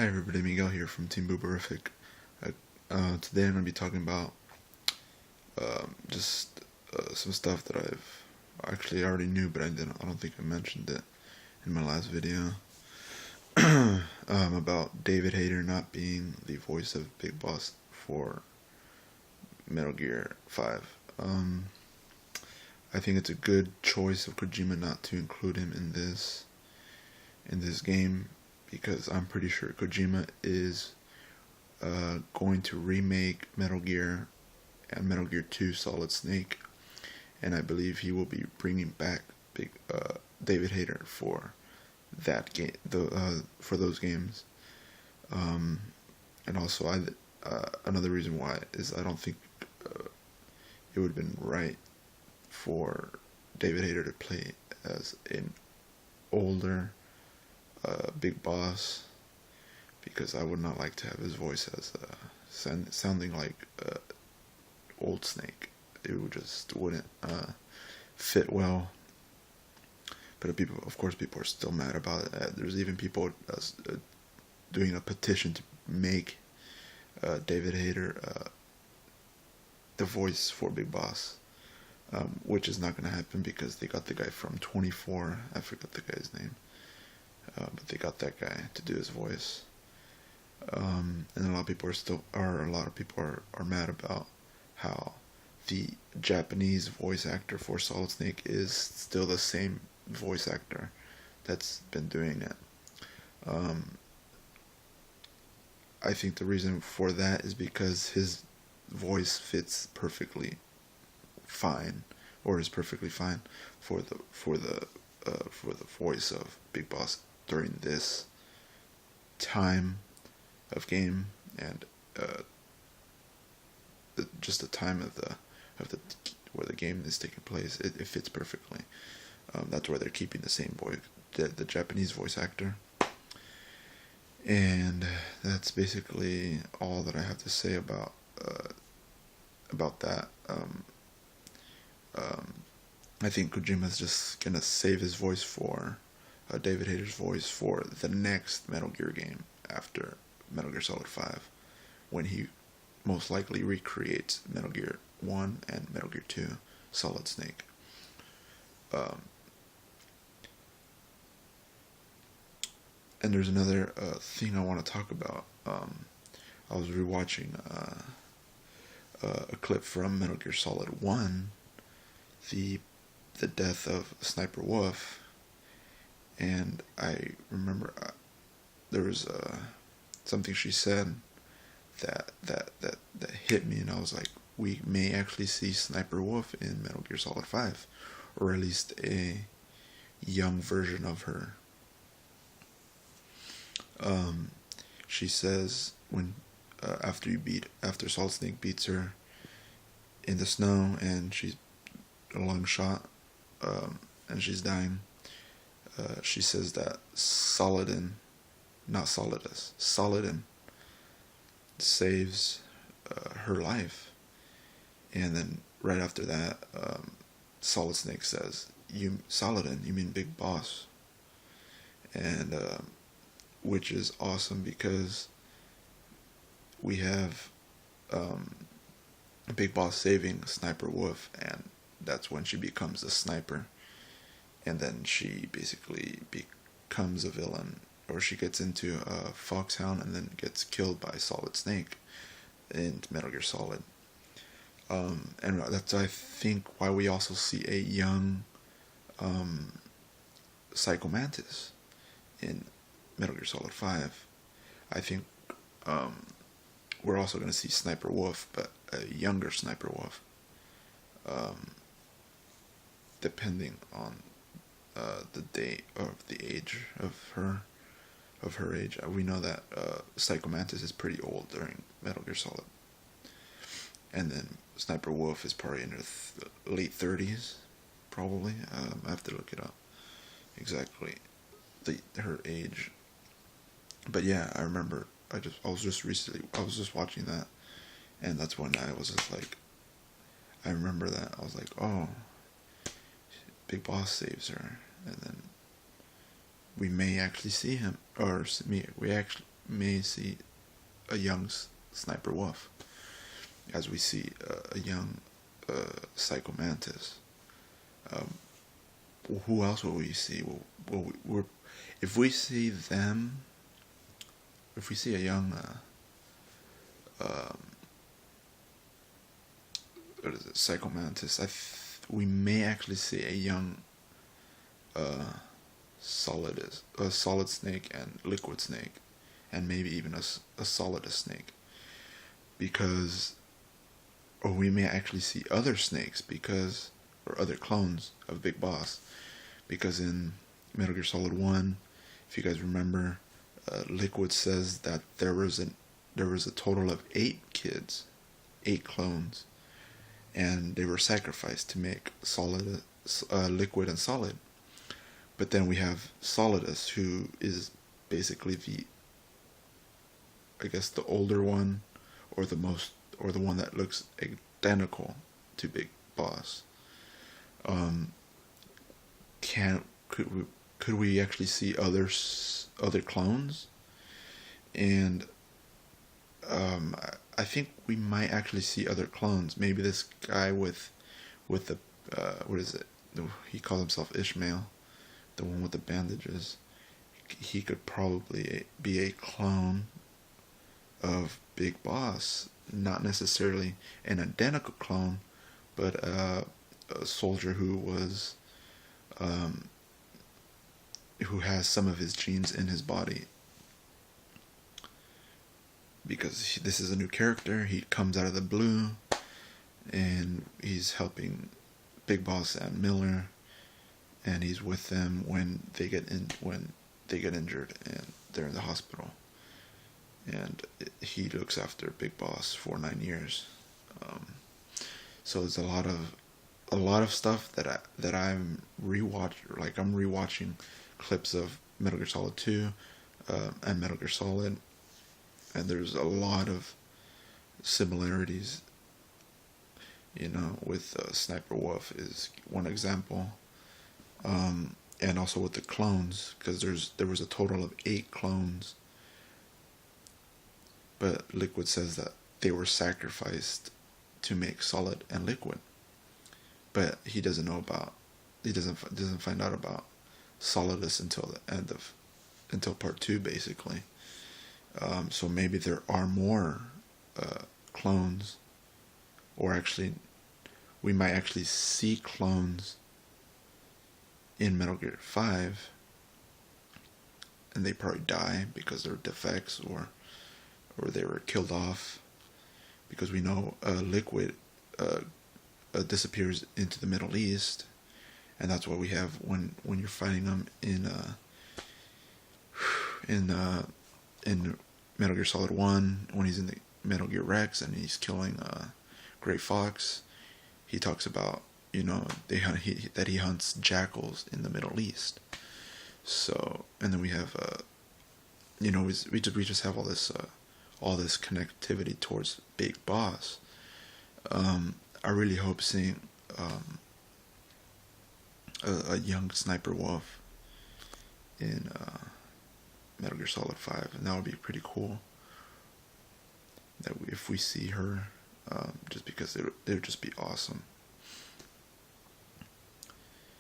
Hi everybody, Miguel here from Team Booberific. Today I'm going to be talking about just some stuff that I've actually already knew, but I don't think I mentioned it in my last video. About David Hayter not being the voice of Big Boss for Metal Gear 5. I think it's a good choice of Kojima not to include him in this game, because I'm pretty sure Kojima is going to remake Metal Gear and Metal Gear 2 Solid Snake, and I believe he will be bringing back David Hayter for that game, for those games. And also, another reason why is I don't think it would have been right for David Hayter to play as an older Big Boss, because I would not like to have his voice as sounding like old Snake. It wouldn't fit well. But of course, people are still mad about it. There's even people doing a petition to make David Hayter the voice for Big Boss, which is not going to happen because they got the guy from 24. I forgot the guy's name. But they got that guy to do his voice, and a lot of people are mad about how the Japanese voice actor for Solid Snake is still the same voice actor that's been doing it. I think the reason for that is because his voice fits perfectly fine, or is perfectly fine for the voice of Big Boss during this time of game, and just the time of the where the game is taking place. It fits perfectly. That's why they're keeping the same the Japanese voice actor. And that's basically all that I have to say about that. I think Kojima's just gonna save his voice for David Hayter's voice for the next Metal Gear game after Metal Gear Solid 5, when he most likely recreates Metal Gear 1 and Metal Gear 2 Solid Snake. And there's another thing I want to talk about. I was rewatching a clip from Metal Gear Solid 1, the death of Sniper Wolf, and I remember there was something she said that hit me, and I was like, we may actually see Sniper Wolf in Metal Gear Solid 5, or at least a young version of her. She says when after Solid Snake beats her in the snow and she's a long shot, and she's dying, she says that Solidin saves her life, and then right after that, Solid Snake says, "You Solidin, you mean Big Boss," and which is awesome because we have Big Boss saving Sniper Wolf, and that's when she becomes a sniper, and then she basically becomes a villain, or she gets into a Foxhound and then gets killed by Solid Snake in Metal Gear Solid. And that's, I think, why we also see a young Psycho Mantis in Metal Gear Solid 5. I think we're also going to see Sniper Wolf, but a younger Sniper Wolf, depending on the date of the age of her age. We know that Psycho Mantis is pretty old during Metal Gear Solid, and then Sniper Wolf is probably in her late 30s, probably. I have to look it up exactly, her age. But yeah, I remember I was just watching that, and that's when I was just like, I remember that I was like, oh, Big Boss saves her, and then we may actually see him, or may see a young Sniper Wolf, as we see a young Psycho Mantis. Who else will we see? If we see them, if we see a young, what is it, Psycho Mantis, we may actually see a young solid snake and liquid snake, and maybe even a solidus snake, because, or we may actually see other snakes, because, or other clones of Big Boss, because in Metal Gear Solid 1, if you guys remember, Liquid says that there was a total of 8 kids, 8 clones, and they were sacrificed to make Liquid and Solid. But then we have Solidus, who is basically I guess the older one, or the one that looks identical to Big Boss. Could we actually see other clones? And I think we might actually see other clones. Maybe this guy with the what is it? He calls himself Ishmael, the one with the bandages. He could probably be a clone of Big Boss, not necessarily an identical clone, but a soldier who was who has some of his genes in his body, because this is a new character. He comes out of the blue, and he's helping Big Boss and Miller, and he's with them when they get injured and they're in the hospital, and he looks after Big Boss for 9 years. So there's a lot of stuff that I'm rewatching clips of Metal Gear Solid 2 and Metal Gear Solid, and there's a lot of similarities, with Sniper Wolf is one example, and also with the clones, because there was a total of 8 clones, but Liquid says that they were sacrificed to make Solid and Liquid, but he doesn't find out about Solidus until part 2, basically. So maybe there are more clones, or actually we might actually see clones in Metal Gear 5, and they probably die because they're defects, or they were killed off, because we know Liquid disappears into the Middle East, and that's what we have when you're fighting him in Metal Gear Solid 1, when he's in the Metal Gear Rex and he's killing Gray Fox. He talks about that he hunts jackals in the Middle East. So, and then we have we just have all this connectivity towards Big Boss. I really hope seeing a young Sniper Wolf in Metal Gear Solid 5, and that would be pretty cool. If we see her, just because it would just be awesome.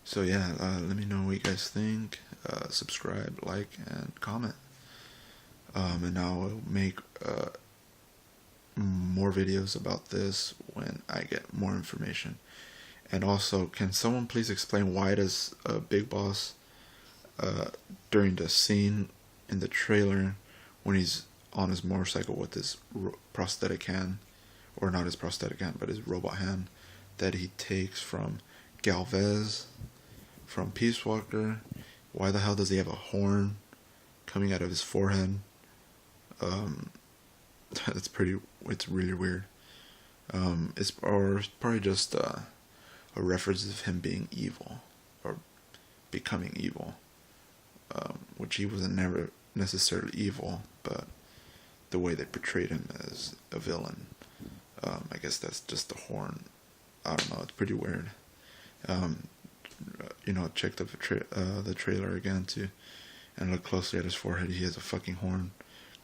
So yeah, let me know what you guys think. Subscribe, like, and comment. And I'll make more videos about this when I get more information. And also, can someone please explain why does Big Boss, during the scene in the trailer when he's on his motorcycle with his prosthetic hand, or not his prosthetic hand, but his robot hand that he takes from Galvez, from Peace Walker, why the hell does he have a horn coming out of his forehead? It's really weird. It's probably just a reference of him being evil, or becoming evil, which he wasn't never necessarily evil, but the way they portrayed him as a villain. I guess that's just the horn. I don't know, it's pretty weird. Check the trailer again too, and look closely at his forehead. He has a fucking horn.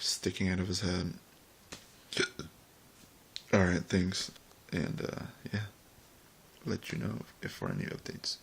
sticking out of his head. Alright, thanks. And, yeah, let you know if there are any updates.